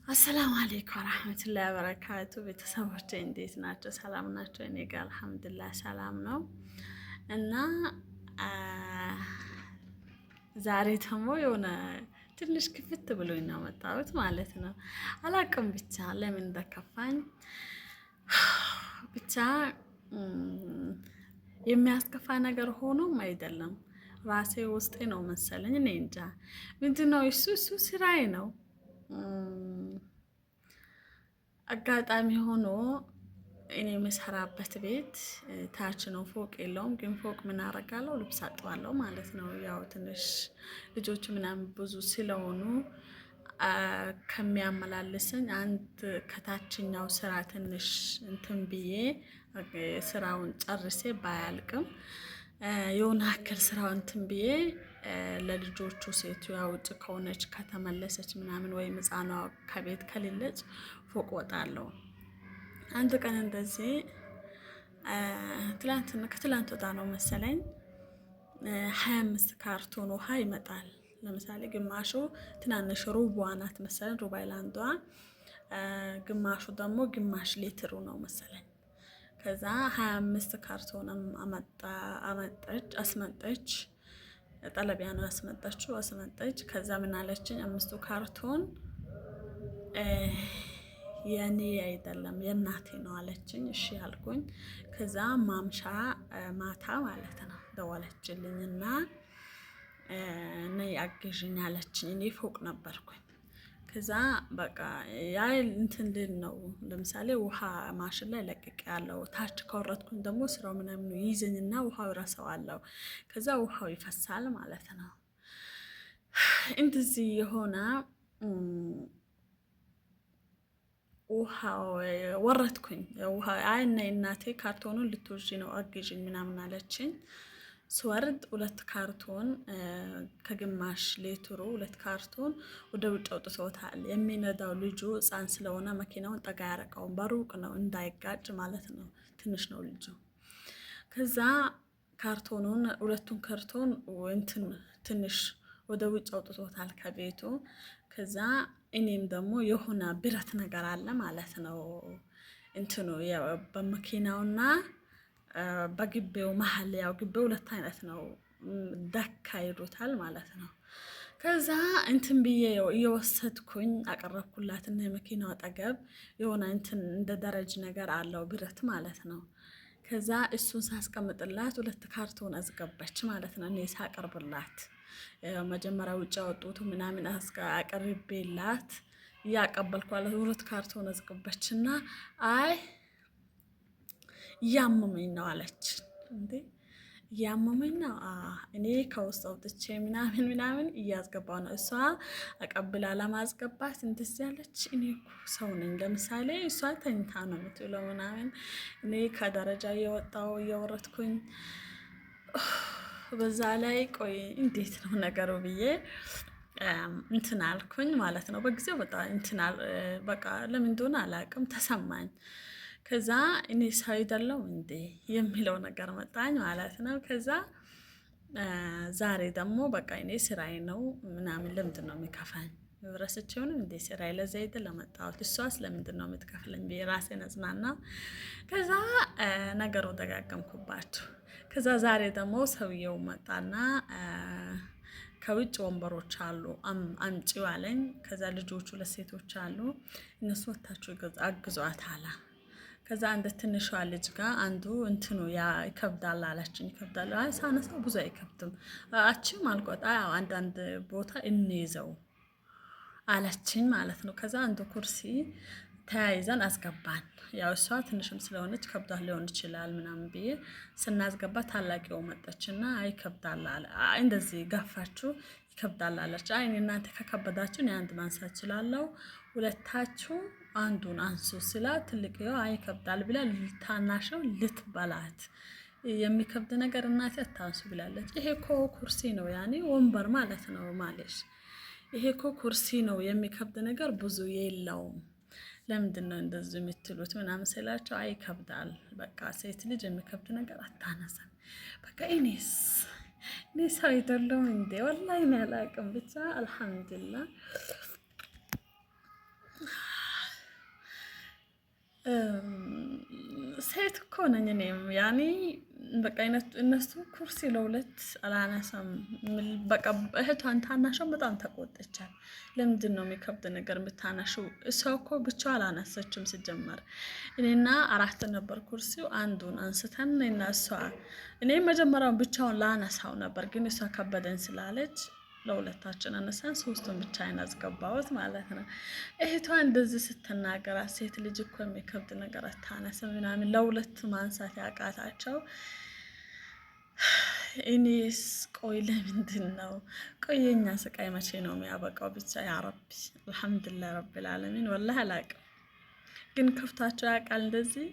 አሰላሙ አለይኩም ወራህመቱላሂ ወበረካቱ። ቤተሰቦቼ እንዴት ናቸው? ሰላም ናቸው? እኔ ጋር አልሐምዱሊላህ ሰላም ነው። እና ዛሬ ደግሞ የሆነ ትንሽ ክፍት ብሎኝ ነው መጣሁት ማለት ነው። አላቅም ብቻ ለምን እንደከፋኝ ብቻ የሚያስከፋ ነገር ሆኖም አይደለም ራሴ ውስጤ ነው መሰለኝ። እኔ እንጃ ምንድነው እሱ ስራዬ ነው። አጋጣሚ ሆኖ እኔ የምሰራበት ቤት ታች ነው፣ ፎቅ የለውም። ግን ፎቅ ምን አደርጋለሁ? ልብስ አጥባለሁ ማለት ነው። ያው ትንሽ ልጆች ምናምን ብዙ ስለሆኑ ከሚያመላልስኝ አንድ ከታችኛው ስራ ትንሽ እንትን ብዬ ስራውን ጨርሴ ባያልቅም የሆነ አክል ስራውን እንትን ብዬ ለልጆቹ ሴቱ ውጭ ከሆነች ከተመለሰች ምናምን ወይም ሕፃኗ ከቤት ከሌለች ፎቅ ወጣለሁ። አንድ ቀን እንደዚህ ከትላንት ወጣ ነው መሰለኝ 25 ካርቶን ውሃ ይመጣል። ለምሳሌ ግማሹ ትናንሽ ሩቧ ናት መሰለኝ፣ ሩብ ሃይላንዷ፣ ግማሹ ደግሞ ግማሽ ሊትሩ ነው መሰለኝ። ከዛ 25 ካርቶንም አስመጠች። ጠለቢያ ነው አስመጠች። ከዛ ምን አለችኝ? 5ቱ ካርቶን የኔ አይደለም የእናቴ ነው አለችኝ። እሺ አልኩኝ። ከዛ ማምሻ ማታ ማለት ነው ደወለችልኝና ነይ አግዥኝ አለችኝ። እኔ ፎቅ ነበርኩኝ። ከዛ በቃ ያ እንትን ልል ነው። ለምሳሌ ውሃ ማሽን ላይ ለቅቄ ያለው ታች ከወረድኩኝ ደግሞ ስራው ምናምን ይይዘኝና ውሃው ረሳዋለሁ። ከዛ ውሃው ይፈሳል ማለት ነው። እንደዚህ የሆነ ውሃው ወረድኩኝ። አይና እናቴ ካርቶኑን ልትወዢ ነው አግዥኝ ምናምን አለችኝ። ስወርድ 2 ካርቶን ከግማሽ ሌትሩ 2 ካርቶን ወደ ውጭ አውጥቶታል። የሚነዳው ልጁ ሕፃን ስለሆነ መኪናውን ጠጋ ያረቀውን በሩቅ ነው እንዳይጋጭ ማለት ነው። ትንሽ ነው ልጁ። ከዛ ካርቶኑን 2ቱን ካርቶን እንትን ትንሽ ወደ ውጭ አውጥቶታል ከቤቱ። ከዛ እኔም ደግሞ የሆነ ብረት ነገር አለ ማለት ነው እንትኑ በመኪናውና በግቤው መሀል፣ ያው ግቤው 2 አይነት ነው፣ ደካ ይሉታል ማለት ነው። ከዛ እንትን ብዬ እየወሰድኩኝ አቀረብኩላትና የመኪናው አጠገብ የሆነ እንትን እንደ ደረጅ ነገር አለው ብረት ማለት ነው። ከዛ እሱን ሳስቀምጥላት 2 ካርቶን አስገባች ማለት ነው። እኔ ሳቀርብላት መጀመሪያ ውጭ ያወጡት ምናምን አቅርቤላት እያቀበልኳት 2 ካርቶን አስገባችና አይ እያመመኝ ነው አለች። እንዴ እያመመኝ ነው? እኔ ከውስጥ አውጥቼ ምናምን እያስገባው ነው። እሷ አቀብላ ለማስገባት እንደዚህ ያለች። እኔ እኮ ሰው ነኝ። ለምሳሌ እሷ ተኝታ ነው የምትውለው ምናምን፣ እኔ ከደረጃ እየወረድኩኝ በዛ ላይ ቆይ እንዴት ነው ነገሩ ብዬ እንትን አልኩኝ ማለት ነው። በጊዜው በቃ ለምን እንደሆነ አላውቅም ተሰማኝ። ከዛ እኔ ሰው አይደለሁ እንዴ የሚለው ነገር መጣኝ ማለት ነው። ከዛ ዛሬ ደግሞ በቃ እኔ ስራዬ ነው ምናምን ለምንድን ነው የሚከፋኝ? ረስቼውንም እንዴ ስራዬ ለዘይት ለመጣሁት እሷስ ለምንድን ነው የምትከፍለኝ ብዬ ራሴን አጽናና። ከዛ ነገሩ ደጋገምኩባችሁ። ከዛ ዛሬ ደግሞ ሰውየው መጣና ከውጭ ወንበሮች አሉ አምጪው አለኝ። ከዛ ልጆቹ 2 ሴቶች አሉ፣ እነሱ ወታችሁ አግዟት አለ። ከዛ አንድ ትንሿ ልጅ ጋር አንዱ እንትኑ ያ ይከብዳል አለችኝ። ይከብዳል ሳነሳው ብዙ አይከብድም አችም አልቆጣ አንዳንድ ቦታ እንይዘው አለችኝ ማለት ነው። ከዛ አንዱ ኩርሲ ተያይዘን አስገባን። ያው እሷ ትንሽም ስለሆነች ከብዷት ሊሆን ይችላል ምናምን ብዬ ስናስገባ ታላቂው መጣችና አይከብዳል አለ። እንደዚህ ገፋችሁ ይከብዳል አለች። አይ እናንተ ከከበዳችሁ እኔ አንድ ማንሳት እችላለሁ፣ ሁለታችሁ አንዱን አንሱ ስላት ትልቅየው አይከብዳል ብላ ታናሽው ልትበላት የሚከብድ ነገር እናቴ አታንሱ ብላለች። ይሄ እኮ ኩርሲ ነው ያኔ ወንበር ማለት ነው ማለሽ። ይሄ እኮ ኩርሲ ነው የሚከብድ ነገር ብዙ የለውም። ለምንድን ነው እንደዚህ የምትሉት ምናምን ስላቸው አይከብዳል፣ በቃ ሴት ልጅ የሚከብድ ነገር አታነሳም። በቃ እኔ ሰው አይደለሁም እንዴ? ወላሂ እኔ አላውቅም። ብቻ አልሐምዱሊላህ ሴት እኮ ነኝ እኔም ያኔ በቃ እነሱ ኩርሲ ለሁለት አላነሳም። በቃ እህቷን ታናሸው በጣም ተቆጥቻል። ለምንድን ነው የሚከብድ ነገር የምታናሸው? እሷ እኮ ብቻ አላነሰችም። ሲጀመር እኔና አራት ነበር ኩርሲው፣ አንዱን አንስተን እኔና እሷ እኔ መጀመሪያውን ብቻውን ላነሳው ነበር፣ ግን እሷ ከበደን ስላለች ለሁለታችን አነሳን። ሶስቱን ብቻ አስገባሁት ማለት ነው። እህቷ እንደዚህ ስትናገራት ሴት ልጅ እኮ የሚከብድ ነገር አታነስም ምናምን ለሁለት ማንሳት ያቃታቸው። እኔስ ቆይ ለምንድን ነው ቆይ የኛ ስቃይ መቼ ነው የሚያበቃው? ብቻ ያ ረቢ አልሐምዱሊላህ ረብል ዓለሚን። ወላሂ አላቅም ግን ከፍታቸው ያውቃል እንደዚህ